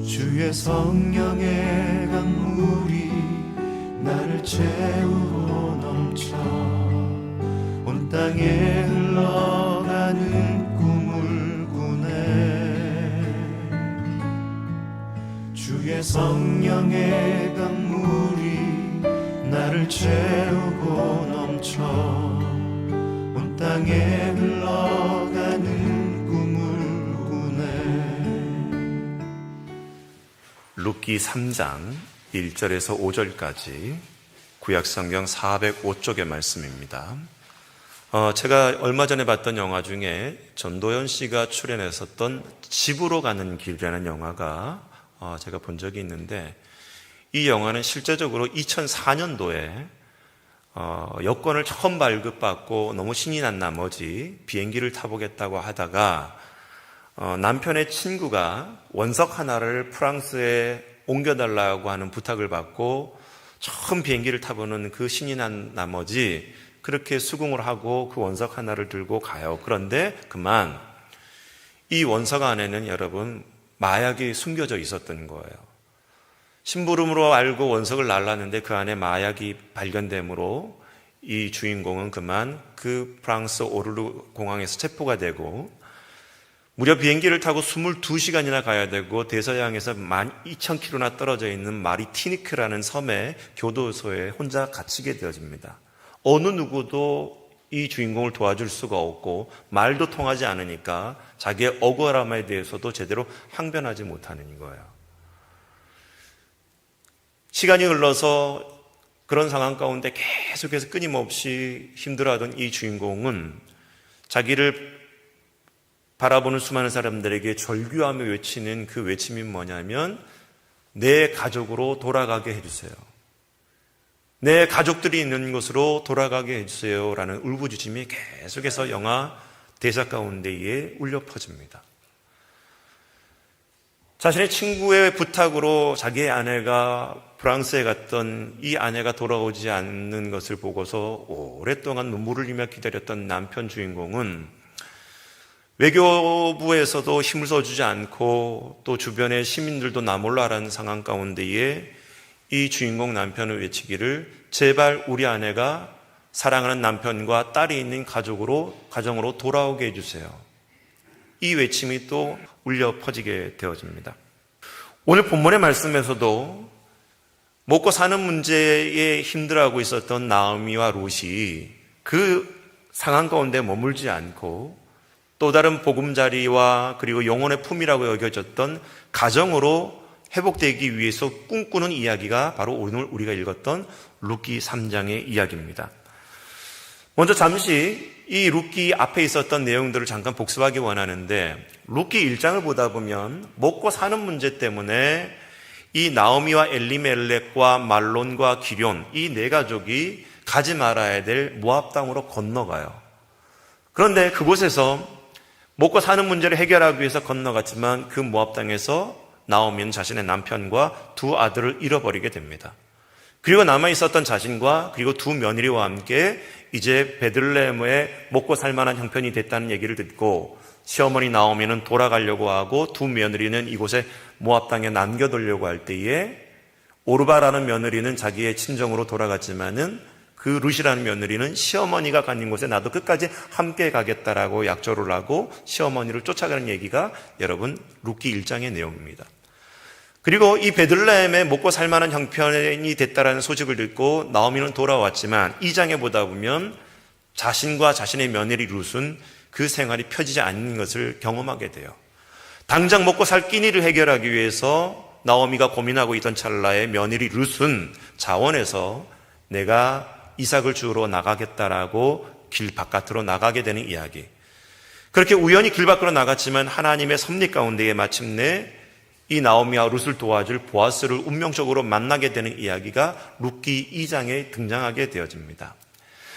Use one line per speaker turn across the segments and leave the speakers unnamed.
주의 성령의 강물이 나를 채우고 넘쳐 온 땅에 흘러가는 꿈을 꾸네. 주의 성령의 강물이 나를 채우고 넘쳐 온 땅에 흘러가는 꿈을 꾸네.
룻기 3장 1절에서 5절까지 구약성경 405쪽의 말씀입니다. 제가 얼마 전에 봤던 영화 중에 전도연 씨가 출연했었던 집으로 가는 길이라는 영화가 제가 본 적이 있는데, 이 영화는 실제적으로 2004년도에 여권을 처음 발급받고 너무 신이 난 나머지 비행기를 타보겠다고 하다가 남편의 친구가 원석 하나를 프랑스에 옮겨달라고 하는 부탁을 받고 처음 비행기를 타보는 그 신이 난 나머지 그렇게 수긍을 하고 그 원석 하나를 들고 가요. 그런데 그만 이 원석 안에는 여러분 마약이 숨겨져 있었던 거예요. 심부름으로 알고 원석을 날랐는데 그 안에 마약이 발견되므로 이 주인공은 그만 그 프랑스 오르르 공항에서 체포가 되고, 무려 비행기를 타고 22시간이나 가야 되고 대서양에서 12,000km나 떨어져 있는 마리티니크라는 섬의 교도소에 혼자 갇히게 되어집니다. 어느 누구도 이 주인공을 도와줄 수가 없고 말도 통하지 않으니까 자기의 억울함에 대해서도 제대로 항변하지 못하는 거예요. 시간이 흘러서 그런 상황 가운데 계속해서 끊임없이 힘들어하던 이 주인공은 자기를 바라보는 수많은 사람들에게 절규하며 외치는 그 외침이 뭐냐면, 내 가족으로 돌아가게 해주세요. 내 가족들이 있는 곳으로 돌아가게 해주세요 라는 울부짖음이 계속해서 영화 대사 가운데에 울려 퍼집니다. 자신의 친구의 부탁으로 자기의 아내가 프랑스에 갔던 이 아내가 돌아오지 않는 것을 보고서 오랫동안 눈물을 흘리며 기다렸던 남편 주인공은 외교부에서도 힘을 써주지 않고 또 주변의 시민들도 나 몰라라는 상황 가운데에 이 주인공 남편을 외치기를, 제발 우리 아내가 사랑하는 남편과 딸이 있는 가정으로 돌아오게 해주세요. 이 외침이 또 울려 퍼지게 되어집니다. 오늘 본문의 말씀에서도 먹고 사는 문제에 힘들어하고 있었던 나오미와 룻이 그 상황 가운데 머물지 않고 또 다른 보금자리와 그리고 영혼의 품이라고 여겨졌던 가정으로 회복되기 위해서 꿈꾸는 이야기가 바로 오늘 우리가 읽었던 룻기 3장의 이야기입니다. 먼저 잠시 이 룻기 앞에 있었던 내용들을 잠깐 복습하기 원하는데, 룻기 1장을 보다 보면 먹고 사는 문제 때문에 이 나오미와 엘리멜렉과 말론과 기럨 이 네 가족이 가지 말아야 될 모압 땅으로 건너가요. 그런데 그곳에서 먹고 사는 문제를 해결하기 위해서 건너갔지만 그 모압 땅에서 나오미는 자신의 남편과 두 아들을 잃어버리게 됩니다. 그리고 남아있었던 자신과 그리고 두 며느리와 함께 이제 베들레헴에 먹고 살만한 형편이 됐다는 얘기를 듣고 시어머니 나오미는 돌아가려고 하고 두 며느리는 이곳에 모압 땅에 남겨두려고 할 때에 오르바라는 며느리는 자기의 친정으로 돌아갔지만은 그 룻이라는 며느리는 시어머니가 가는 곳에 나도 끝까지 함께 가겠다라고 약조를 하고 시어머니를 쫓아가는 얘기가 여러분 룻기 1장의 내용입니다. 그리고 이 베들레헴에 먹고 살만한 형편이 됐다라는 소식을 듣고 나오미는 돌아왔지만 2장에 보다 보면 자신과 자신의 며느리 룻은 그 생활이 펴지지 않는 것을 경험하게 돼요. 당장 먹고 살 끼니를 해결하기 위해서 나오미가 고민하고 있던 찰나에 며느리 룻은 자원해서 내가 이삭을 주우러 나가겠다라고 길 바깥으로 나가게 되는 이야기. 그렇게 우연히 길 밖으로 나갔지만 하나님의 섭리 가운데에 마침내 이 나오미와 룻을 도와줄 보아스를 운명적으로 만나게 되는 이야기가 룻기 2장에 등장하게 되어집니다.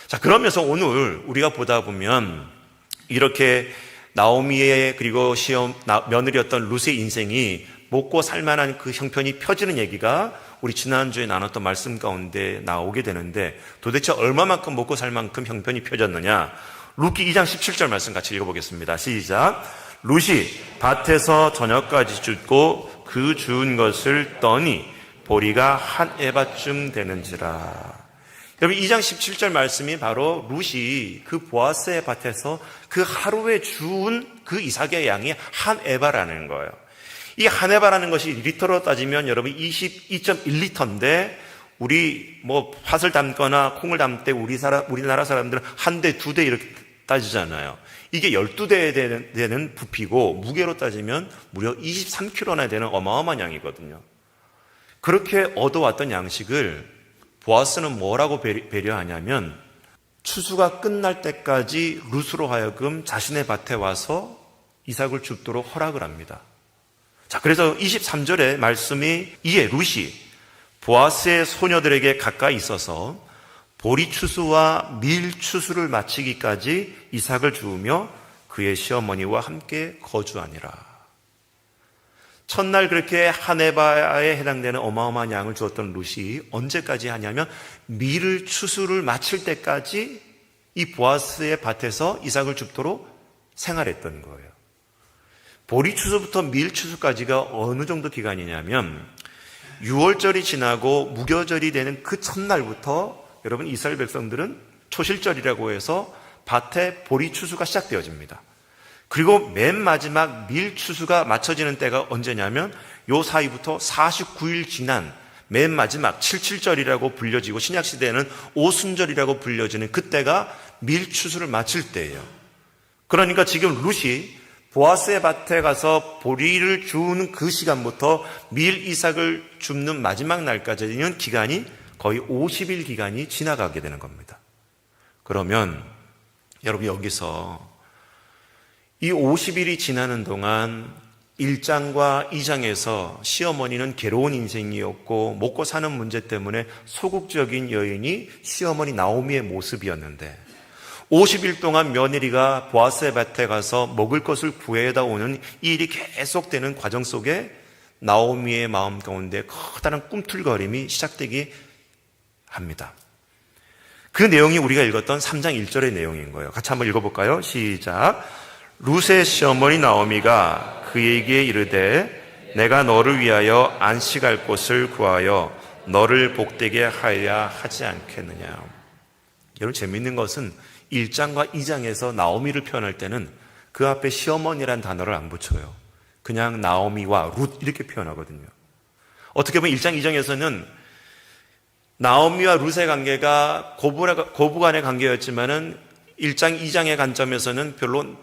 자, 그러면서 오늘 우리가 보다 보면 이렇게 나오미의 그리고 며느리였던 룻의 인생이 먹고 살만한 그 형편이 펴지는 얘기가 우리 지난주에 나눴던 말씀 가운데 나오게 되는데, 도대체 얼마만큼 먹고 살 만큼 형편이 펴졌느냐? 룻기 2장 17절 말씀 같이 읽어보겠습니다. 시작. 룻이 밭에서 저녁까지 줍고 그 주운 것을 떠니 보리가 한 에바쯤 되는지라. 여러분 2장 17절 말씀이 바로 룻이 그 보아스의 밭에서 그 하루에 주운 그 이삭의 양이 한 에바라는 거예요. 이 한 에바라는 것이 리터로 따지면 여러분 22.1리터인데 우리 팥을 담거나 콩을 담을 때 우리나라 사람들은 한 대, 두 대 이렇게 따지잖아요. 이게 12대 되는 부피고 무게로 따지면 무려 23kg나 되는 어마어마한 양이거든요. 그렇게 얻어왔던 양식을 보아스는 뭐라고 배려하냐면 추수가 끝날 때까지 룻으로 하여금 자신의 밭에 와서 이삭을 줍도록 허락을 합니다. 자, 그래서 23절의 말씀이 이에 룻이 보아스의 소녀들에게 가까이 있어서 보리 추수와 밀 추수를 마치기까지 이삭을 주우며 그의 시어머니와 함께 거주하니라. 첫날 그렇게 한 에바에 해당되는 어마어마한 양을 주었던 룻이 언제까지 하냐면 밀을 추수를 마칠 때까지 이 보아스의 밭에서 이삭을 줍도록 생활했던 거예요. 보리 추수부터 밀 추수까지가 어느 정도 기간이냐면 6월절이 지나고 무교절이 되는 그 첫날부터 여러분 이스라엘 백성들은 초실절이라고 해서 밭에 보리 추수가 시작되어집니다. 그리고 맨 마지막 밀 추수가 맞춰지는 때가 언제냐면 요 사이부터 49일 지난 맨 마지막 77절이라고 불려지고 신약시대에는 오순절이라고 불려지는 그때가 밀 추수를 마칠 때예요. 그러니까 지금 룻이 보아스의 밭에 가서 보리를 주우는 그 시간부터 밀 이삭을 줍는 마지막 날까지는 기간이 거의 50일 기간이 지나가게 되는 겁니다. 그러면 여러분 여기서 이 50일이 지나는 동안 1장과 2장에서 시어머니는 괴로운 인생이었고 먹고 사는 문제 때문에 소극적인 여인이 시어머니 나오미의 모습이었는데 50일 동안 며느리가 보아스의 밭에 가서 먹을 것을 구해다 오는 이 일이 계속되는 과정 속에 나오미의 마음 가운데 커다란 꿈틀거림이 시작되기 합니다. 그 내용이 우리가 읽었던 3장 1절의 내용인 거예요. 같이 한번 읽어볼까요? 시작. 룻의 시어머니 나오미가 그에게 이르되 내가 너를 위하여 안식할 곳을 구하여 너를 복되게 하여야 하지 않겠느냐. 여러분 재미있는 것은 1장과 2장에서 나오미를 표현할 때는 그 앞에 시어머니란 단어를 안 붙여요. 그냥 나오미와 룻 이렇게 표현하거든요. 어떻게 보면 1장, 2장에서는 나오미와 룻의 관계가 고부간의 관계였지만은 1장, 2장의 관점에서는 별로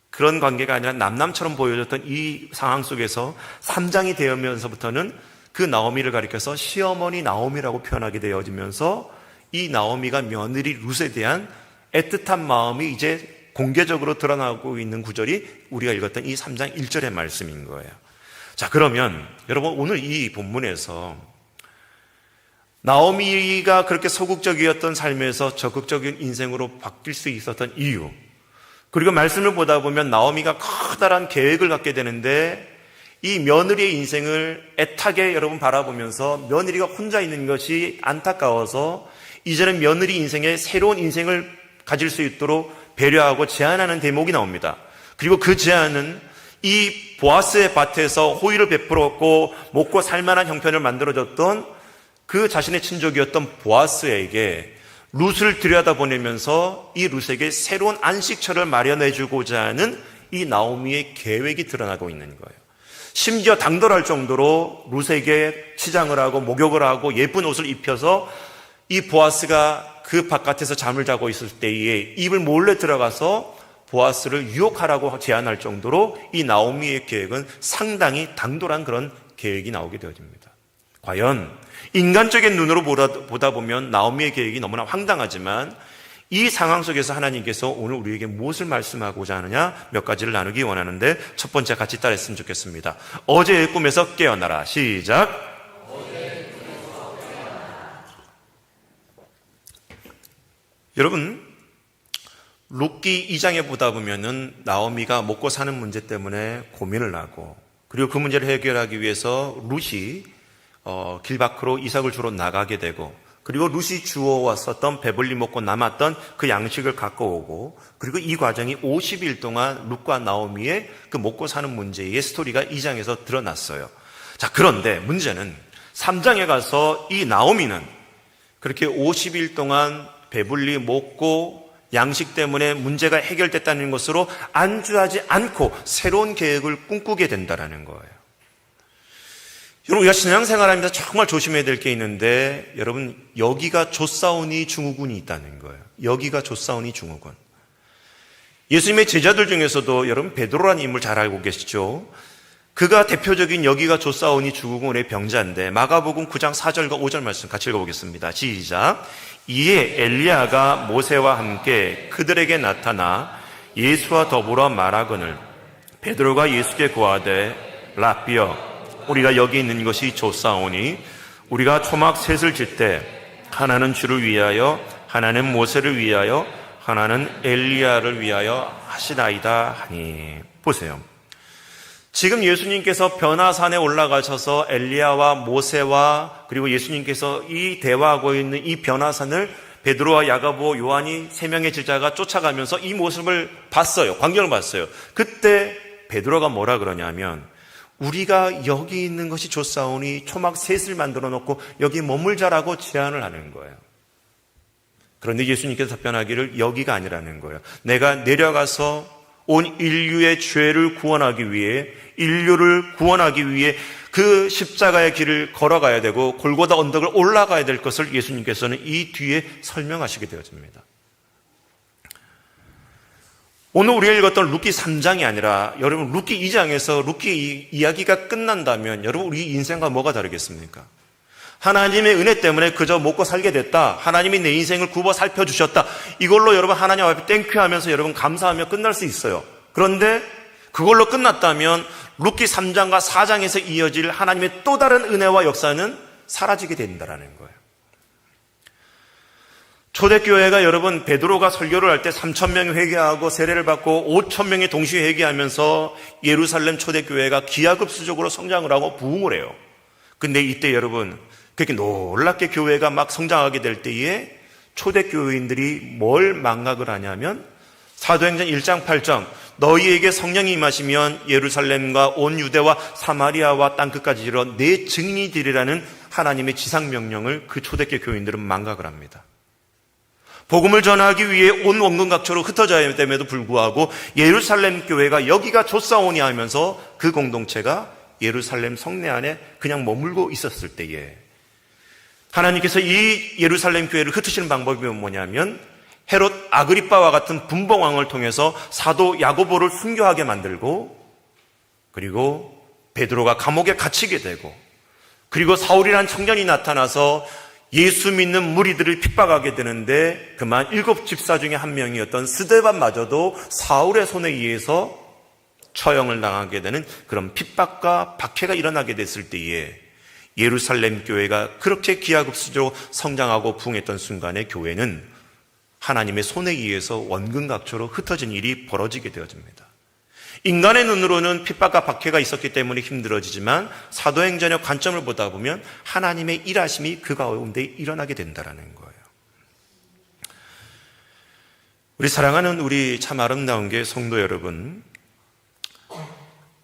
그런 관계가 아니라 남남처럼 보여졌던 이 상황 속에서 3장이 되면서부터는 그 나오미를 가리켜서 시어머니 나오미라고 표현하게 되어지면서 이 나오미가 며느리 룻에 대한 애틋한 마음이 이제 공개적으로 드러나고 있는 구절이 우리가 읽었던 이 3장 1절의 말씀인 거예요. 자, 그러면 여러분 오늘 이 본문에서 나오미가 그렇게 소극적이었던 삶에서 적극적인 인생으로 바뀔 수 있었던 이유, 그리고 말씀을 보다 보면 나오미가 커다란 계획을 갖게 되는데 이 며느리의 인생을 애타게 여러분 바라보면서 며느리가 혼자 있는 것이 안타까워서 이제는 며느리 인생에 새로운 인생을 가질 수 있도록 배려하고 제안하는 대목이 나옵니다. 그리고 그 제안은 이 보아스의 밭에서 호의를 베풀었고 먹고 살만한 형편을 만들어줬던 그 자신의 친족이었던 보아스에게 룻을 들여다보내면서 이 룻에게 새로운 안식처를 마련해주고자 하는 이 나오미의 계획이 드러나고 있는 거예요. 심지어 당돌할 정도로 룻에게 치장을 하고 목욕을 하고 예쁜 옷을 입혀서 이 보아스가 그 바깥에서 잠을 자고 있을 때에 입을 몰래 들어가서 보아스를 유혹하라고 제안할 정도로 이 나오미의 계획은 상당히 당돌한 그런 계획이 나오게 되어집니다. 과연 인간적인 눈으로 보다 보면 나오미의 계획이 너무나 황당하지만 이 상황 속에서 하나님께서 오늘 우리에게 무엇을 말씀하고자 하느냐 몇 가지를 나누기 원하는데 첫 번째 같이 따라했으면 좋겠습니다. 어제의 꿈에서 깨어나라. 시작. 여러분 룻기 2장에 보다 보면은 나오미가 먹고 사는 문제 때문에 고민을 하고 그리고 그 문제를 해결하기 위해서 룻이 길 밖으로 이삭을 주러 나가게 되고 그리고 룻이 주워왔었던 배불리 먹고 남았던 그 양식을 갖고 오고 그리고 이 과정이 50일 동안 룻과 나오미의 그 먹고 사는 문제의 스토리가 2장에서 드러났어요. 자, 그런데 문제는 3장에 가서 이 나오미는 그렇게 50일 동안 배불리 먹고 양식 때문에 문제가 해결됐다는 것으로 안주하지 않고 새로운 계획을 꿈꾸게 된다는 거예요. 여러분, 우리가 신앙생활하면서 정말 조심해야 될 게 있는데, 여러분, 여기가 조사오니 증후군이 있다는 거예요. 여기가 조사오니 증후군. 예수님의 제자들 중에서도 여러분 베드로라는 인물 잘 알고 계시죠? 그가 대표적인 여기가 조사오니 증후군의 병자인데, 마가복음 9장 4절과 5절 말씀 같이 읽어보겠습니다. 시작. 이에 엘리야가 모세와 함께 그들에게 나타나 예수와 더불어 말하거늘 베드로가 예수께 고하되 라삐여 우리가 여기 있는 것이 조사오니 우리가 초막 셋을 질 때 하나는 주를 위하여 하나는 모세를 위하여 하나는 엘리야를 위하여 하시나이다 하니. 보세요. 지금 예수님께서 변화산에 올라가셔서 엘리야와 모세와 그리고 예수님께서 이 대화하고 있는 이 변화산을 베드로와 야고보, 요한이 세 명의 제자가 쫓아가면서 이 모습을 봤어요. 광경을 봤어요. 그때 베드로가 뭐라 그러냐면 우리가 여기 있는 것이 좋사오니 초막 셋을 만들어 놓고 여기 머물자라고 제안을 하는 거예요. 그런데 예수님께서 답변하기를 여기가 아니라는 거예요. 내가 내려가서 온 인류의 죄를 구원하기 위해, 인류를 구원하기 위해 그 십자가의 길을 걸어가야 되고 골고다 언덕을 올라가야 될 것을 예수님께서는 이 뒤에 설명하시게 되어집니다. 오늘 우리가 읽었던 룻기 3장이 아니라 여러분 룻기 2장에서 룻기 이야기가 끝난다면 여러분 우리 인생과 뭐가 다르겠습니까? 하나님의 은혜 때문에 그저 먹고 살게 됐다. 하나님이 내 인생을 굽어 살펴주셨다. 이걸로 여러분 하나님 앞에 땡큐하면서 여러분 감사하며 끝날 수 있어요. 그런데 그걸로 끝났다면 룻기 3장과 4장에서 이어질 하나님의 또 다른 은혜와 역사는 사라지게 된다는 거예요. 초대교회가 여러분 베드로가 설교를 할 때 3,000명이 회개하고 세례를 받고 5,000명이 동시에 회개하면서 예루살렘 초대교회가 기하급수적으로 성장을 하고 부흥을 해요. 근데 이때 여러분 그렇게 놀랍게 교회가 막 성장하게 될 때에 초대교회인들이 뭘 망각을 하냐면 사도행전 1장 8절 너희에게 성령이 임하시면 예루살렘과 온 유대와 사마리아와 땅끝까지 이르러 내 증인이 되리라는 하나님의 지상명령을 그 초대교회 교인들은 망각을 합니다. 복음을 전하기 위해 온 원근각처로 흩어져야 됨에도 불구하고 예루살렘 교회가 여기가 좋사오니 하면서 그 공동체가 예루살렘 성내 안에 그냥 머물고 있었을 때에 하나님께서 이 예루살렘 교회를 흩으시는 방법이 뭐냐면 헤롯 아그리빠와 같은 분봉왕을 통해서 사도 야고보를 순교하게 만들고 그리고 베드로가 감옥에 갇히게 되고 그리고 사울이라는 청년이 나타나서 예수 믿는 무리들을 핍박하게 되는데 그만 7집사 중에 한 명이었던 스데반마저도 사울의 손에 의해서 처형을 당하게 되는 그런 핍박과 박해가 일어나게 됐을 때에 예루살렘 교회가 그렇게 기하급수적으로 성장하고 부흥했던 순간에 교회는 하나님의 손에 의해서 원근각처로 흩어진 일이 벌어지게 되어집니다. 인간의 눈으로는 핍박과 박해가 있었기 때문에 힘들어지지만 사도행전의 관점을 보다 보면 하나님의 일하심이 그 가운데 일어나게 된다는 거예요. 우리 사랑하는 우리 참 아름다운 게 성도 여러분,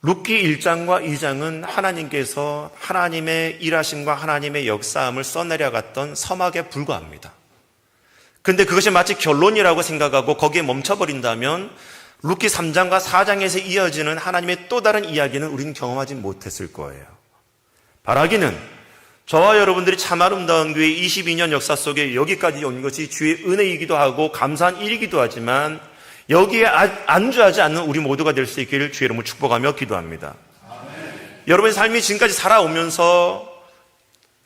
룻기 1장과 2장은 하나님께서 하나님의 일하심과 하나님의 역사함을 써내려갔던 서막에 불과합니다. 근데 그것이 마치 결론이라고 생각하고 거기에 멈춰버린다면 룻기 3장과 4장에서 이어지는 하나님의 또 다른 이야기는 우리는 경험하지 못했을 거예요. 바라기는 저와 여러분들이 참 아름다운 교회 22년 역사 속에 여기까지 온 것이 주의 은혜이기도 하고 감사한 일이기도 하지만 여기에 안주하지 않는 우리 모두가 될 수 있기를 주의 이름으로 축복하며 기도합니다. 여러분의 삶이 지금까지 살아오면서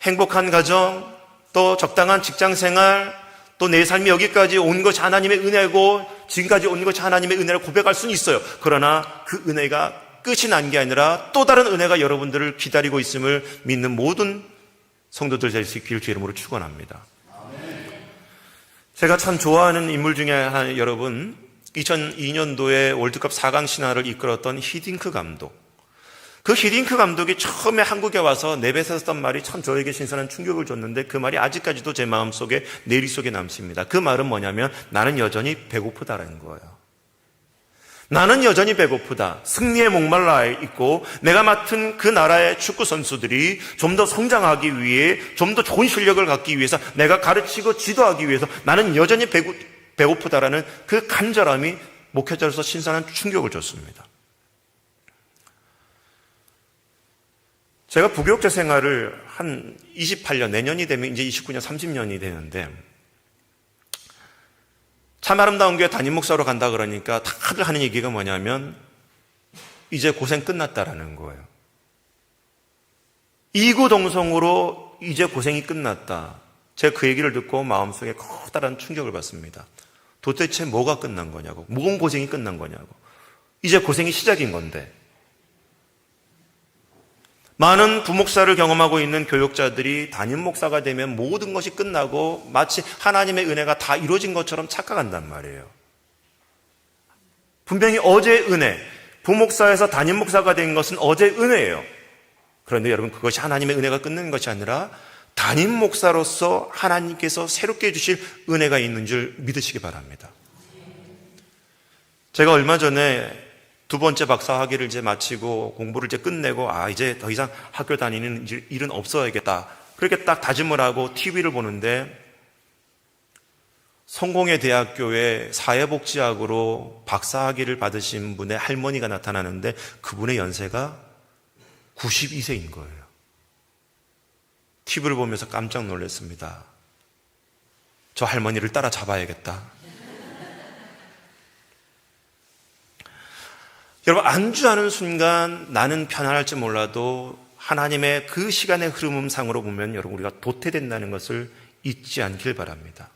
행복한 가정, 또 적당한 직장생활, 또 내 삶이 여기까지 온 것이 하나님의 은혜고 지금까지 온 것이 하나님의 은혜를 고백할 수는 있어요. 그러나 그 은혜가 끝이 난 게 아니라 또 다른 은혜가 여러분들을 기다리고 있음을 믿는 모든 성도들 될 수 있기를 주의 이름으로 축원합니다. 제가 참 좋아하는 인물 중에 하나, 여러분 2002년도에 월드컵 4강 신화를 이끌었던 히딩크 감독. 그 히딩크 감독이 처음에 한국에 와서 내뱉었던 했던 말이 참 저에게 신선한 충격을 줬는데 그 말이 아직까지도 제 마음속에 내리 속에 남습니다. 그 말은 뭐냐면 나는 여전히 배고프다라는 거예요. 나는 여전히 배고프다. 승리에 목말라 있고 내가 맡은 그 나라의 축구 선수들이 좀 더 성장하기 위해, 좀 더 좋은 실력을 갖기 위해서, 내가 가르치고 지도하기 위해서 나는 여전히 배고프다라는 그 간절함이 목회자로서 신선한 충격을 줬습니다. 제가 부교육자 생활을 한 28년, 내년이 되면 이제 29년, 30년이 되는데, 참 아름다운 교회 담임 목사로 간다 그러니까 다들 하는 얘기가 뭐냐면 이제 고생 끝났다라는 거예요. 이구동성으로 이제 고생이 끝났다. 제가 그 얘기를 듣고 마음속에 커다란 충격을 받습니다. 도대체 뭐가 끝난 거냐고, 무슨 고생이 끝난 거냐고. 이제 고생이 시작인 건데, 많은 부목사를 경험하고 있는 교육자들이 담임 목사가 되면 모든 것이 끝나고 마치 하나님의 은혜가 다 이루어진 것처럼 착각한단 말이에요. 분명히 어제의 은혜, 부목사에서 담임 목사가 된 것은 어제의 은혜예요. 그런데 여러분, 그것이 하나님의 은혜가 끝나는 것이 아니라 담임 목사로서 하나님께서 새롭게 주실 은혜가 있는 줄 믿으시기 바랍니다. 제가 얼마 전에 두 번째 박사 학위를 이제 마치고 공부를 이제 끝내고 이제 더 이상 학교 다니는 일은 없어야겠다. 그렇게 딱 다짐을 하고 TV를 보는데 성공회 대학교에 사회복지학으로 박사 학위를 받으신 분의 할머니가 나타나는데 그분의 연세가 92세인 거예요. TV를 보면서 깜짝 놀랐습니다. 저 할머니를 따라잡아야겠다. 여러분, 안주하는 순간 나는 편안할지 몰라도 하나님의 그 시간의 흐름상으로 보면 여러분, 우리가 도태된다는 것을 잊지 않길 바랍니다.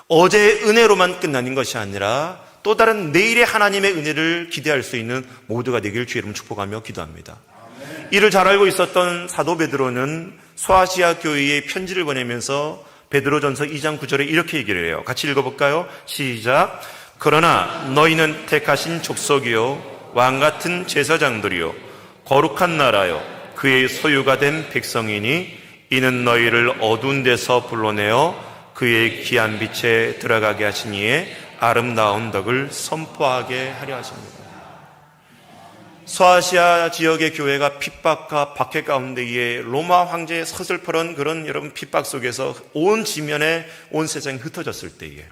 어제의 은혜로만 끝나는 것이 아니라 또 다른 내일의 하나님의 은혜를 기대할 수 있는 모두가 되길 주의 이름 축복하며 기도합니다. 이를 잘 알고 있었던 사도 베드로는 소아시아 교회에 편지를 보내면서 베드로전서 2장 9절에 이렇게 얘기를 해요. 같이 읽어볼까요? 시작. 그러나 너희는 택하신 족속이요 왕같은 제사장들이요 거룩한 나라요 그의 소유가 된 백성이니 이는 너희를 어두운 데서 불러내어 그의 귀한 빛에 들어가게 하신 이의 아름다운 덕을 선포하게 하려 하십니다. 소아시아 지역의 교회가 핍박과 박해 가운데에 로마 황제의 서슬퍼런 그런 여러분 핍박 속에서 온 지면에 온 세상이 흩어졌을 때에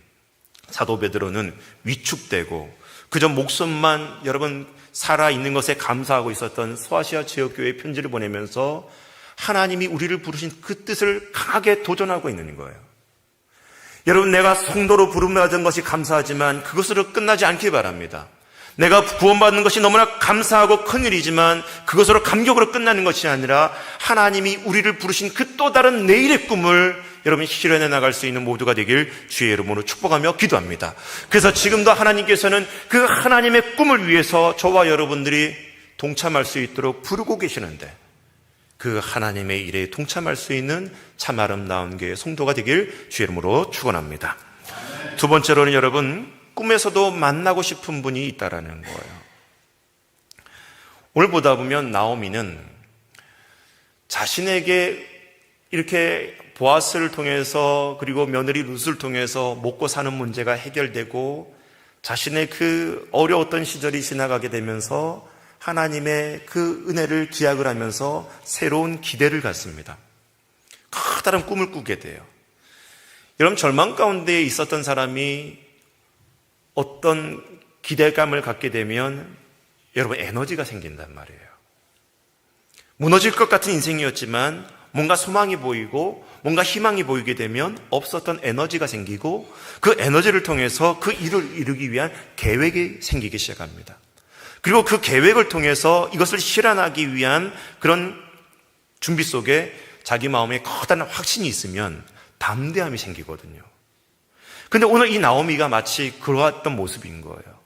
사도 베드로는 위축되고 그저 목숨만 여러분 살아있는 것에 감사하고 있었던 소아시아 지역교회에 편지를 보내면서 하나님이 우리를 부르신 그 뜻을 강하게 도전하고 있는 거예요. 여러분, 내가 성도로 부름받은 것이 감사하지만 그것으로 끝나지 않길 바랍니다. 내가 구원받는 것이 너무나 감사하고 큰일이지만 그것으로 감격으로 끝나는 것이 아니라 하나님이 우리를 부르신 그 또 다른 내일의 꿈을 여러분 실현해 나갈 수 있는 모두가 되길 주의 이름으로 축복하며 기도합니다. 그래서 지금도 하나님께서는 그 하나님의 꿈을 위해서 저와 여러분들이 동참할 수 있도록 부르고 계시는데 그 하나님의 일에 동참할 수 있는 참 아름다운 교회 성도가 되길 주의 이름으로 축원합니다. 두 번째로는 여러분, 꿈에서도 만나고 싶은 분이 있다라는 거예요. 오늘 보다 보면 나오미는 자신에게 이렇게 보아스를 통해서 그리고 며느리 룻을 통해서 먹고 사는 문제가 해결되고 자신의 그 어려웠던 시절이 지나가게 되면서 하나님의 그 은혜를 기약을 하면서 새로운 기대를 갖습니다. 커다란 꿈을 꾸게 돼요. 여러분, 절망 가운데 있었던 사람이 어떤 기대감을 갖게 되면 여러분 에너지가 생긴단 말이에요. 무너질 것 같은 인생이었지만 뭔가 소망이 보이고 뭔가 희망이 보이게 되면 없었던 에너지가 생기고 그 에너지를 통해서 그 일을 이루기 위한 계획이 생기기 시작합니다. 그리고 그 계획을 통해서 이것을 실현하기 위한 그런 준비 속에 자기 마음에 커다란 확신이 있으면 담대함이 생기거든요. 근데 오늘 이 나오미가 마치 그러했던 모습인 거예요.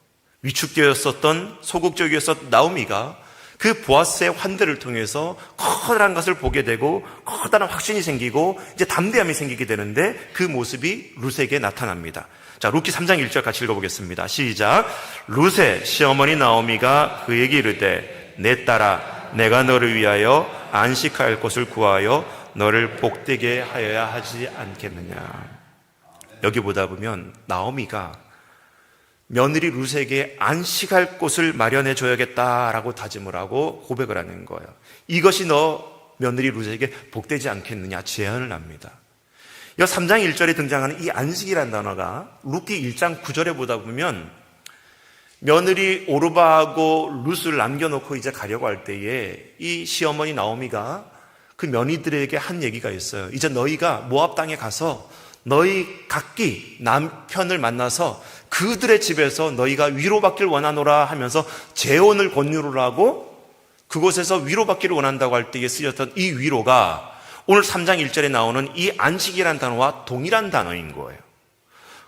위축되었었던 소극적이었었던 나오미가 그 보아스의 환대를 통해서 커다란 것을 보게 되고 커다란 확신이 생기고 이제 담대함이 생기게 되는데 그 모습이 룻에게 나타납니다. 자, 룻기 3장 1절 같이 읽어보겠습니다. 시작. 룻의 시어머니 나오미가 그에게 이르되 내 딸아 내가 너를 위하여 안식할 곳을 구하여 너를 복되게 하여야 하지 않겠느냐. 여기 보다 보면 나오미가 며느리 룻에게 안식할 곳을 마련해 줘야겠다라고 다짐을 하고 고백을 하는 거예요. 이것이 너 며느리 룻에게 복되지 않겠느냐 제안을 합니다. 이 3장 1절에 등장하는 이 안식이라는 단어가 룻기 1장 9절에 보다 보면 며느리 오르바하고 룻을 남겨놓고 이제 가려고 할 때에 이 시어머니 나오미가 그 며느리들에게 한 얘기가 있어요. 이제 너희가 모압 땅에 가서 너희 각기 남편을 만나서 그들의 집에서 너희가 위로받길 원하노라 하면서 재혼을 권유를 하고 그곳에서 위로받기를 원한다고 할 때에 쓰였던 이 위로가 오늘 3장 1절에 나오는 이 안식이라는 단어와 동일한 단어인 거예요.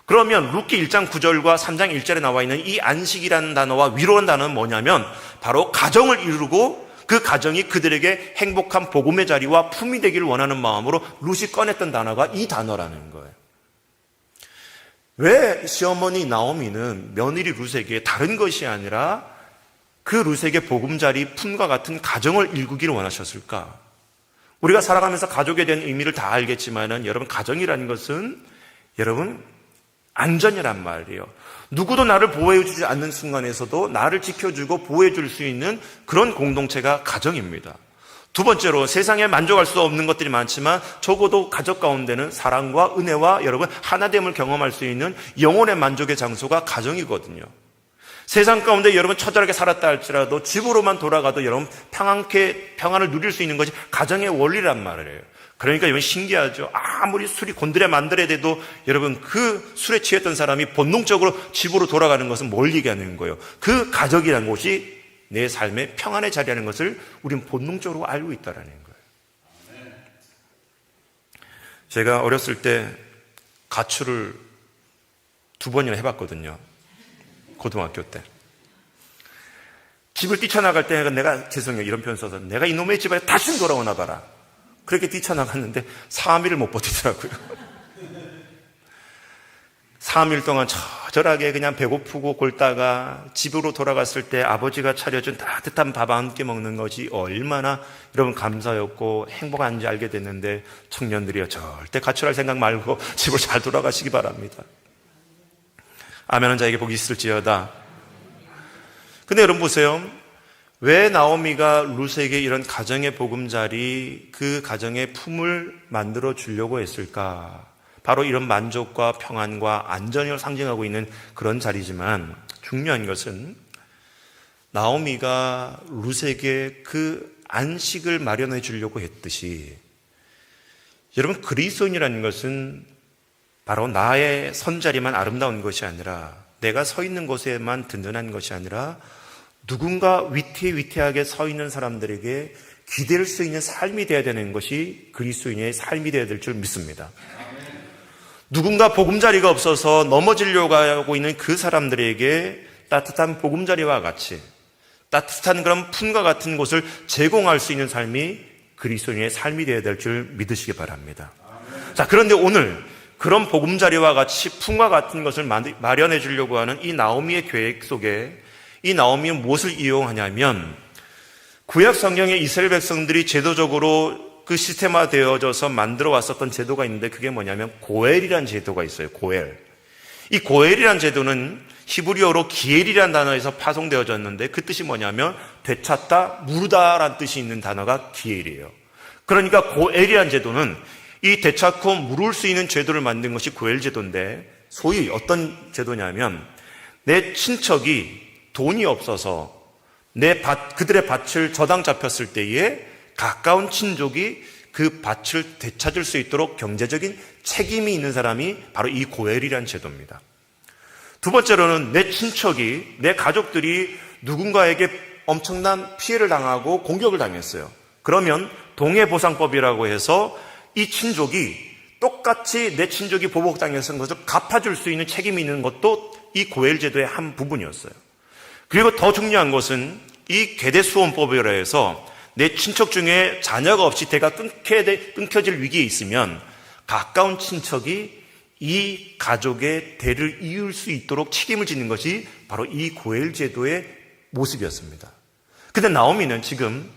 그러면 룻기 1장 9절과 3장 1절에 나와 있는 이 안식이라는 단어와 위로라는 단어는 뭐냐면 바로 가정을 이루고 그 가정이 그들에게 행복한 복음의 자리와 품이 되기를 원하는 마음으로 룻이 꺼냈던 단어가 이 단어라는 거예요. 왜 시어머니 나오미는 며느리 룻에게 다른 것이 아니라 그 룻에게 보금자리 품과 같은 가정을 일구기를 원하셨을까? 우리가 살아가면서 가족에 대한 의미를 다 알겠지만은 여러분 가정이라는 것은 여러분 안전이란 말이에요. 누구도 나를 보호해주지 않는 순간에서도 나를 지켜주고 보호해줄 수 있는 그런 공동체가 가정입니다. 두 번째로 세상에 만족할 수 없는 것들이 많지만 적어도 가족 가운데는 사랑과 은혜와 여러분 하나됨을 경험할 수 있는 영혼의 만족의 장소가 가정이거든요. 세상 가운데 여러분 처절하게 살았다 할지라도 집으로만 돌아가도 여러분 평안을 누릴 수 있는 것이 가정의 원리란 말이에요. 그러니까 여러분 신기하죠. 아무리 술이 곤드레 만드레 돼도 여러분 그 술에 취했던 사람이 본능적으로 집으로 돌아가는 것은 뭘 얘기하는 거예요? 그 가족이라는 곳이 내 삶의 평안의 자리라는 것을 우리는 본능적으로 알고 있다는 거예요. 제가 어렸을 때 가출을 2번이나 해봤거든요. 고등학교 때. 집을 뛰쳐나갈 때 내가 죄송해요. 이런 표현 써서 내가 이놈의 집에 다시 돌아오나 봐라. 그렇게 뛰쳐나갔는데 3일을 못 버티더라고요. 3일 동안 처절하게 그냥 배고프고 골다가 집으로 돌아갔을 때 아버지가 차려준 따뜻한 밥 함께 먹는 것이 얼마나 여러분 감사였고 행복한지 알게 됐는데 청년들이요 절대 가출할 생각 말고 집으로 잘 돌아가시기 바랍니다. 아멘한 자에게 복이 있을지어다. 근데 여러분 보세요. 왜 나오미가 룻에게 이런 가정의 보금자리, 그 가정의 품을 만들어 주려고 했을까? 바로 이런 만족과 평안과 안전을 상징하고 있는 그런 자리지만 중요한 것은 나오미가 룻에게 그 안식을 마련해 주려고 했듯이 여러분 그리스도인이라는 것은 바로 나의 선자리만 아름다운 것이 아니라 내가 서 있는 곳에만 든든한 것이 아니라 누군가 위태위태하게 서 있는 사람들에게 기댈 수 있는 삶이 되어야 되는 것이 그리스도인의 삶이 되어야 될 줄 믿습니다. 누군가 보금자리가 없어서 넘어지려고 하고 있는 그 사람들에게 따뜻한 보금자리와 같이 따뜻한 그런 품과 같은 곳을 제공할 수 있는 삶이 그리스도인의 삶이 되어야 될 줄 믿으시기 바랍니다. 자, 그런데 오늘 그런 보금자리와 같이 품과 같은 것을 마련해 주려고 하는 이 나오미의 계획 속에 이 나오미는 무엇을 이용하냐면 구약 성경의 이스라엘 백성들이 제도적으로 그 시스템화되어져서 만들어 왔었던 제도가 있는데 그게 뭐냐면 고엘이라는 제도가 있어요. 고엘. 이 고엘이라는 제도는 히브리어로 기엘이라는 단어에서 파송되어졌는데 그 뜻이 뭐냐면 되찾다, 물다라는 뜻이 있는 단어가 기엘이에요. 그러니까 고엘이라는 제도는 이 되찾고 물을 수 있는 제도를 만든 것이 고엘 제도인데 소위 어떤 제도냐면 내 친척이 돈이 없어서 그들의 밭을 저당 잡혔을 때에 가까운 친족이 그 밭을 되찾을 수 있도록 경제적인 책임이 있는 사람이 바로 이 고엘이라는 제도입니다. 두 번째로는 내 친척이, 내 가족들이 누군가에게 엄청난 피해를 당하고 공격을 당했어요. 그러면 동해보상법이라고 해서 이 친족이 똑같이 내 친족이 보복당했던 것을 갚아줄 수 있는 책임이 있는 것도 이 고엘 제도의 한 부분이었어요. 그리고 더 중요한 것은 이 계대수원법이라 해서 내 친척 중에 자녀가 없이 대가 끊겨질 위기에 있으면 가까운 친척이 이 가족의 대를 이을 수 있도록 책임을 지는 것이 바로 이 고엘 제도의 모습이었습니다. 근데 나오미는 지금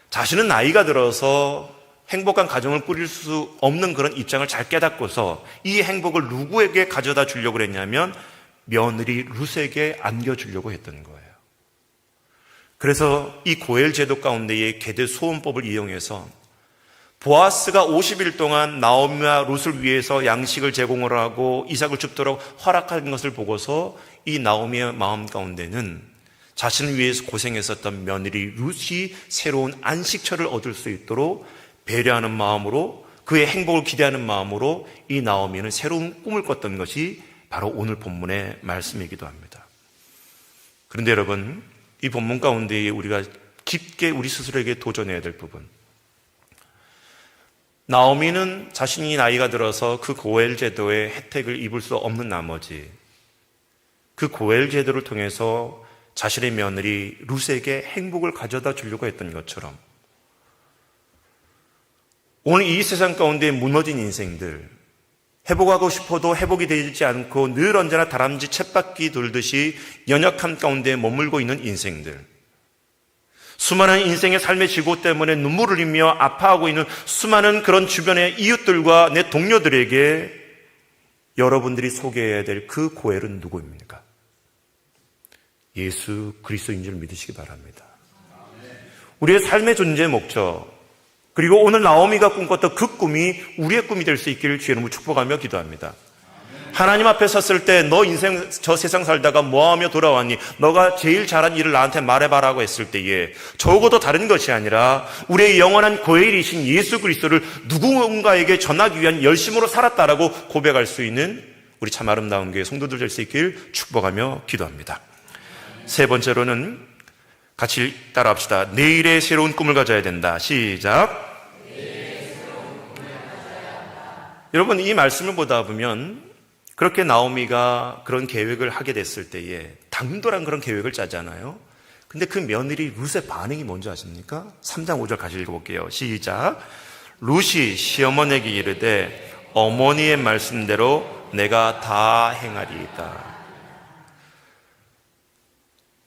자신은 나이가 들어서 행복한 가정을 꾸릴 수 없는 그런 입장을 잘 깨닫고서 이 행복을 누구에게 가져다 주려고 했냐면 며느리 룻에게 안겨주려고 했던 거예요. 그래서 이 고엘 제도 가운데의 계대 소원법을 이용해서 보아스가 50일 동안 나오미와 룻을 위해서 양식을 제공을 하고 이삭을 줍도록 허락한 것을 보고서 이 나오미의 마음 가운데는 자신을 위해서 고생했었던 며느리 룻이 새로운 안식처를 얻을 수 있도록 배려하는 마음으로, 그의 행복을 기대하는 마음으로 이 나오미는 새로운 꿈을 꿨던 것이 바로 오늘 본문의 말씀이기도 합니다. 그런데 여러분, 이 본문 가운데 우리가 깊게 우리 스스로에게 도전해야 될 부분, 나오미는 자신이 나이가 들어서 그 고엘 제도의 혜택을 입을 수 없는 나머지 그 고엘 제도를 통해서 자신의 며느리 룻에게 행복을 가져다 주려고 했던 것처럼 오늘 이 세상 가운데 무너진 인생들, 회복하고 싶어도 회복이 되지 않고 늘 언제나 다람쥐 쳇바퀴 돌듯이 연약함 가운데 머물고 있는 인생들, 수많은 인생의 삶의 지고 때문에 눈물을 흘리며 아파하고 있는 수많은 그런 주변의 이웃들과 내 동료들에게 여러분들이 소개해야 될 그 고엘은 누구입니까? 예수 그리스도인 줄 믿으시기 바랍니다. 우리의 삶의 존재의 목적, 그리고 오늘 나오미가 꿈꿨던 그 꿈이 우리의 꿈이 될 수 있기를 주의 이름으로 축복하며 기도합니다. 하나님 앞에 섰을 때 너 인생 저 세상 살다가 뭐하며 돌아왔니? 너가 제일 잘한 일을 나한테 말해봐라고 했을 때에 적어도 다른 것이 아니라 우리의 영원한 고엘이신 예수 그리스도를 누군가에게 전하기 위한 열심으로 살았다라고 고백할 수 있는 우리 참 아름다운 교회 성도들 될 수 있길 축복하며 기도합니다. 세 번째로는 같이 따라합시다. 내일의 새로운 꿈을 가져야 된다. 시작. 여러분, 이 말씀을 보다 보면 그렇게 나오미가 그런 계획을 하게 됐을 때에 당돌한 그런 계획을 짜잖아요. 근데 그 며느리 룻의 반응이 뭔지 아십니까? 3장 5절 같이 읽어볼게요. 시작. 룻이 시어머니에게 이르되 어머니의 말씀대로 내가 다 행하리이다.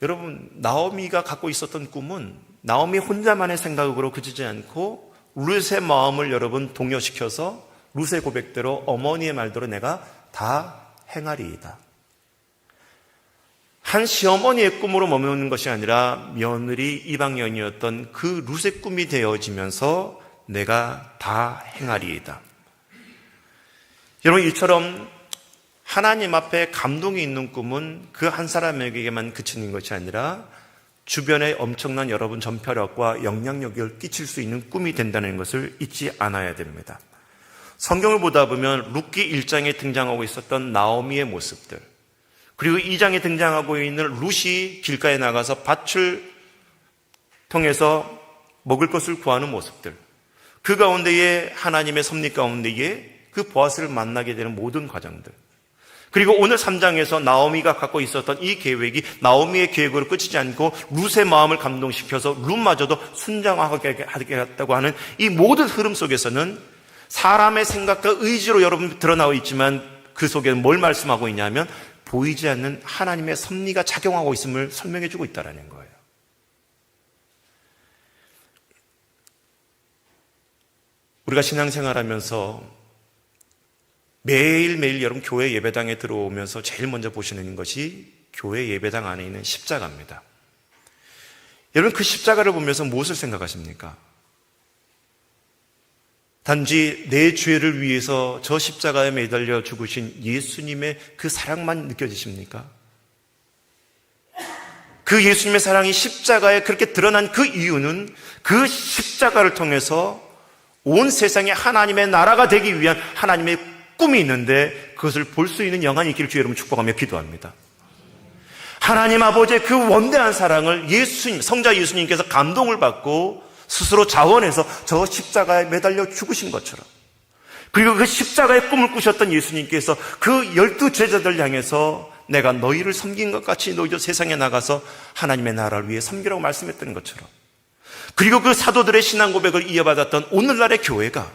여러분, 나오미가 갖고 있었던 꿈은 나오미 혼자만의 생각으로 그치지 않고 룻의 마음을 여러분 동요시켜서 룻의 고백대로 어머니의 말대로 내가 다 행하리이다. 한 시어머니의 꿈으로 머무는 것이 아니라 며느리 이방연이었던 그 룻의 꿈이 되어지면서 내가 다 행하리이다. 여러분, 이처럼 하나님 앞에 감동이 있는 꿈은 그 한 사람에게만 그치는 것이 아니라 주변에 엄청난 여러분 전파력과 영향력을 끼칠 수 있는 꿈이 된다는 것을 잊지 않아야 됩니다. 성경을 보다 보면 룻기 1장에 등장하고 있었던 나오미의 모습들, 그리고 2장에 등장하고 있는 룻이 길가에 나가서 밭을 통해서 먹을 것을 구하는 모습들, 그 가운데에 하나님의 섭리 가운데에 그 보아스를 만나게 되는 모든 과정들, 그리고 오늘 3장에서 나오미가 갖고 있었던 이 계획이 나오미의 계획으로 끝이지 않고 룻의 마음을 감동시켜서 룻마저도 순장하게 하겠다고 하는 이 모든 흐름 속에서는 사람의 생각과 의지로 여러분 드러나고 있지만 그 속에 뭘 말씀하고 있냐면 보이지 않는 하나님의 섭리가 작용하고 있음을 설명해 주고 있다는 거예요. 우리가 신앙생활하면서 매일매일 여러분 교회 예배당에 들어오면서 제일 먼저 보시는 것이 교회 예배당 안에 있는 십자가입니다. 여러분, 그 십자가를 보면서 무엇을 생각하십니까? 단지 내 죄를 위해서 저 십자가에 매달려 죽으신 예수님의 그 사랑만 느껴지십니까? 그 예수님의 사랑이 십자가에 그렇게 드러난 그 이유는 그 십자가를 통해서 온 세상에 하나님의 나라가 되기 위한 하나님의 꿈이 있는데 그것을 볼 수 있는 영안이 있기를 주의 이름으로 축복하며 기도합니다. 하나님 아버지의 그 원대한 사랑을 예수님, 성자 예수님께서 감동을 받고 스스로 자원해서 저 십자가에 매달려 죽으신 것처럼, 그리고 그 십자가의 꿈을 꾸셨던 예수님께서 그 12 제자들 향해서 내가 너희를 섬긴 것 같이 너희도 세상에 나가서 하나님의 나라를 위해 섬기라고 말씀했던 것처럼, 그리고 그 사도들의 신앙 고백을 이어받았던 오늘날의 교회가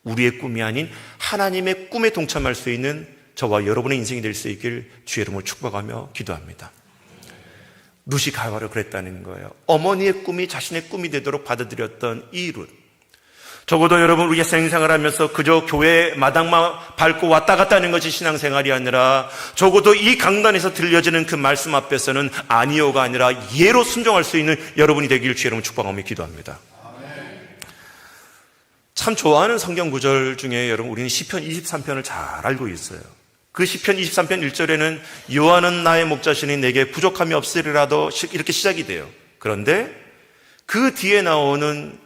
우리의 꿈이 아닌 하나님의 꿈에 동참할 수 있는 저와 여러분의 인생이 될 수 있길 주의 이름으로 축복하며 기도합니다. 룻이 가과로 그랬다는 거예요. 어머니의 꿈이 자신의 꿈이 되도록 받아들였던 이 룻, 적어도 여러분, 우리가 생생활하면서 그저 교회 마당만 밟고 왔다 갔다 하는 것이 신앙생활이 아니라 적어도 이 강단에서 들려지는 그 말씀 앞에서는 아니요가 아니라 예로 순종할 수 있는 여러분이 되길 주의 이름으로 축복하며 기도합니다. 참 좋아하는 성경 구절 중에 여러분, 우리는 시편 23편을 잘 알고 있어요. 그 시편 23편 1절에는 여호와는 나의 목자시니 내게 부족함이 없으리라도 이렇게 시작이 돼요. 그런데 그 뒤에 나오는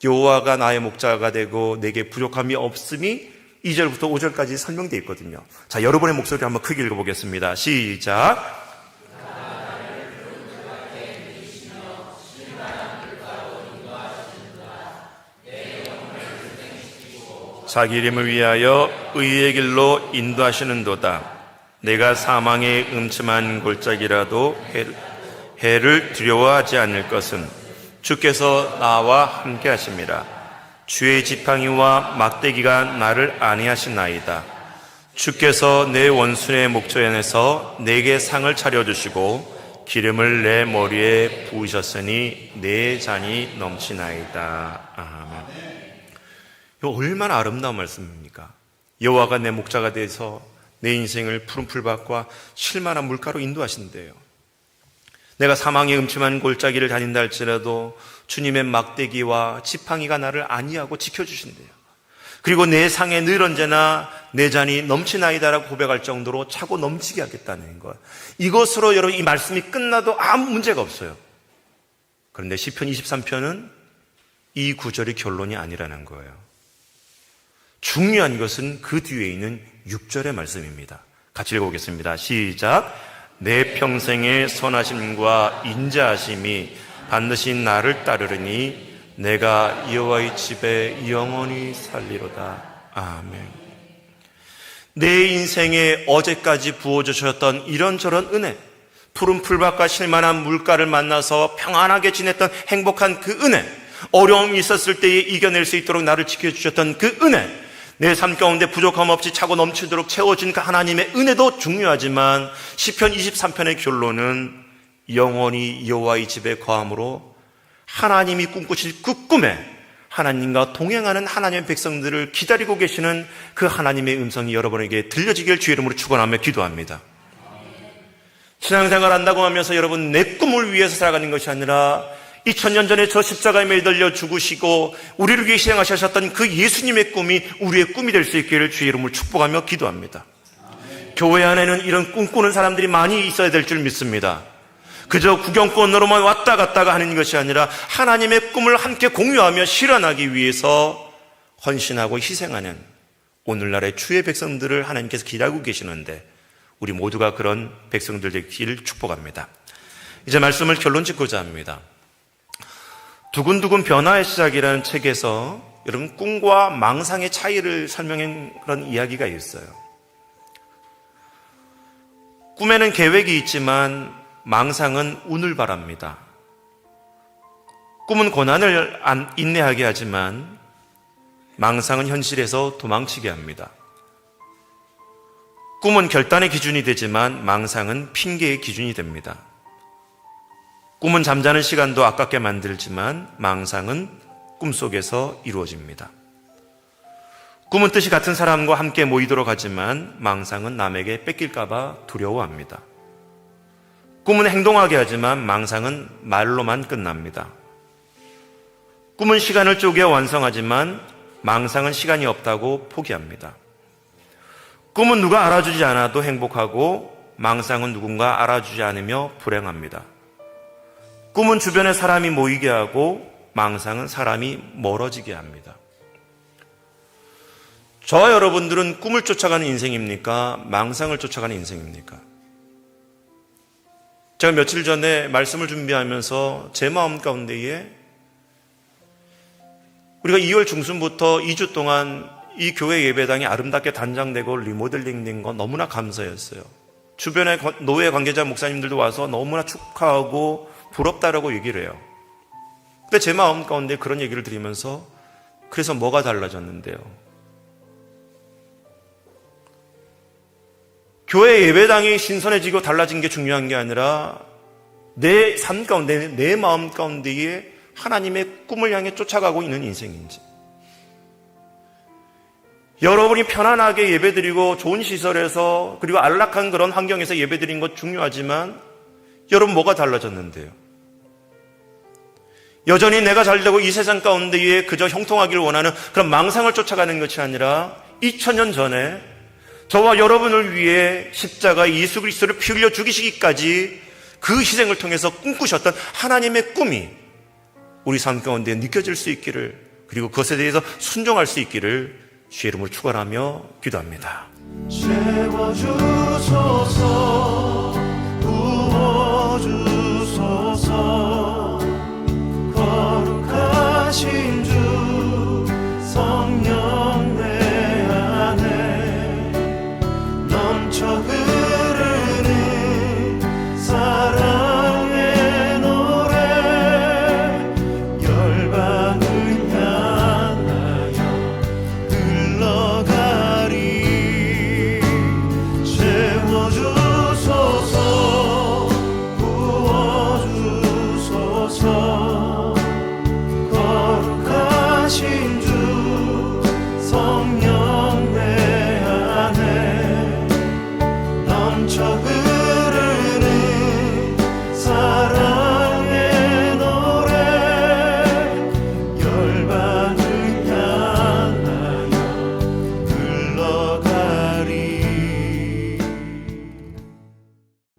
여호와가 나의 목자가 되고 내게 부족함이 없음이 2절부터 5절까지 설명되어 있거든요. 자, 여러분의 목소리를 한번 크게 읽어보겠습니다. 시작. 자기 이름을 위하여 의의 길로 인도하시는도다. 내가 사망의 음침한 골짜기라도 해를 두려워하지 않을 것은 주께서 나와 함께 하심이라. 주의 지팡이와 막대기가 나를 안위하시나이다. 주께서 내 원수의 목전에서 내게 상을 차려주시고 기름을 내 머리에 부으셨으니 내 잔이 넘치나이다. 아멘. 이거 얼마나 아름다운 말씀입니까? 여호와가 내 목자가 돼서 내 인생을 푸른 풀밭과 쉴만한 물가로 인도하신대요. 내가 사망의 음침한 골짜기를 다닌다 할지라도 주님의 막대기와 지팡이가 나를 안위하고 지켜주신대요. 그리고 내 상에 늘 언제나 내 잔이 넘치나이다라고 고백할 정도로 차고 넘치게 하겠다는 것. 이것으로 여러분 이 말씀이 끝나도 아무 문제가 없어요. 그런데 시편 23편은 이 구절이 결론이 아니라는 거예요. 중요한 것은 그 뒤에 있는 6절의 말씀입니다. 같이 읽어보겠습니다. 시작. 내 평생의 선하심과 인자하심이 반드시 나를 따르리니 내가 여호와의 집에 영원히 살리로다. 아멘. 내 인생에 어제까지 부어주셨던 이런저런 은혜, 푸른 풀밭과 쉴만한 물가를 만나서 평안하게 지냈던 행복한 그 은혜, 어려움이 있었을 때에 이겨낼 수 있도록 나를 지켜주셨던 그 은혜, 내 삶 가운데 부족함 없이 차고 넘치도록 채워준 그 하나님의 은혜도 중요하지만 시편 23편의 결론은 영원히 여호와의 집에 거함으로 하나님이 꿈꾸실 그 꿈에 하나님과 동행하는 하나님의 백성들을 기다리고 계시는 그 하나님의 음성이 여러분에게 들려지길 주의 이름으로 축원하며 기도합니다. 신앙생활 한다고 하면서 여러분 내 꿈을 위해서 살아가는 것이 아니라 2000년 전에 저 십자가에 매달려 죽으시고 우리를 위해 희생하셨던 그 예수님의 꿈이 우리의 꿈이 될 수 있기를 주의 이름으로 축복하며 기도합니다. 교회 안에는 이런 꿈꾸는 사람들이 많이 있어야 될 줄 믿습니다. 그저 구경꾼으로만 왔다 갔다가 하는 것이 아니라 하나님의 꿈을 함께 공유하며 실현하기 위해서 헌신하고 희생하는 오늘날의 주의 백성들을 하나님께서 기다리고 계시는데 우리 모두가 그런 백성들 되기를 축복합니다. 이제 말씀을 결론 짓고자 합니다. 두근두근 변화의 시작이라는 책에서 여러분 꿈과 망상의 차이를 설명한 그런 이야기가 있어요. 꿈에는 계획이 있지만 망상은 운을 바랍니다. 꿈은 고난을 인내하게 하지만 망상은 현실에서 도망치게 합니다. 꿈은 결단의 기준이 되지만 망상은 핑계의 기준이 됩니다. 꿈은 잠자는 시간도 아깝게 만들지만 망상은 꿈속에서 이루어집니다. 꿈은 뜻이 같은 사람과 함께 모이도록 하지만 망상은 남에게 뺏길까봐 두려워합니다. 꿈은 행동하게 하지만 망상은 말로만 끝납니다. 꿈은 시간을 쪼개 완성하지만 망상은 시간이 없다고 포기합니다. 꿈은 누가 알아주지 않아도 행복하고 망상은 누군가 알아주지 않으며 불행합니다. 꿈은 주변에 사람이 모이게 하고 망상은 사람이 멀어지게 합니다. 저와 여러분들은 꿈을 쫓아가는 인생입니까? 망상을 쫓아가는 인생입니까? 제가 며칠 전에 말씀을 준비하면서 제 마음 가운데에 우리가 2월 중순부터 2주 동안 이 교회 예배당이 아름답게 단장되고 리모델링 된 건 너무나 감사했어요. 주변에 노회 관계자 목사님들도 와서 너무나 축하하고 부럽다라고 얘기를 해요. 근데 제 마음 가운데 그런 얘기를 들으면서 그래서 뭐가 달라졌는데요? 교회 예배당이 신선해지고 달라진 게 중요한 게 아니라 내 삶 가운데, 내 마음 가운데에 하나님의 꿈을 향해 쫓아가고 있는 인생인지, 여러분이 편안하게 예배드리고 좋은 시설에서 그리고 안락한 그런 환경에서 예배드린 것 중요하지만 여러분 뭐가 달라졌는데요? 여전히 내가 잘되고 이 세상 가운데에 그저 형통하기를 원하는 그런 망상을 쫓아가는 것이 아니라 2000년 전에 저와 여러분을 위해 십자가 예수 그리스도를 피 흘려 죽이시기까지 그 희생을 통해서 꿈꾸셨던 하나님의 꿈이 우리 삶 가운데 느껴질 수 있기를, 그리고 그것에 대해서 순종할 수 있기를 주의 이름으로 축원하며 기도합니다.
채워주소서, 부어주소서. 거룩하신 주 성령 내 안에 넘쳐 흐르는 사랑의 노래, 열방을 향하여 흘러가리. 채워주소서, 부어주소서. 거룩하신 주 성령 내 안에 넘쳐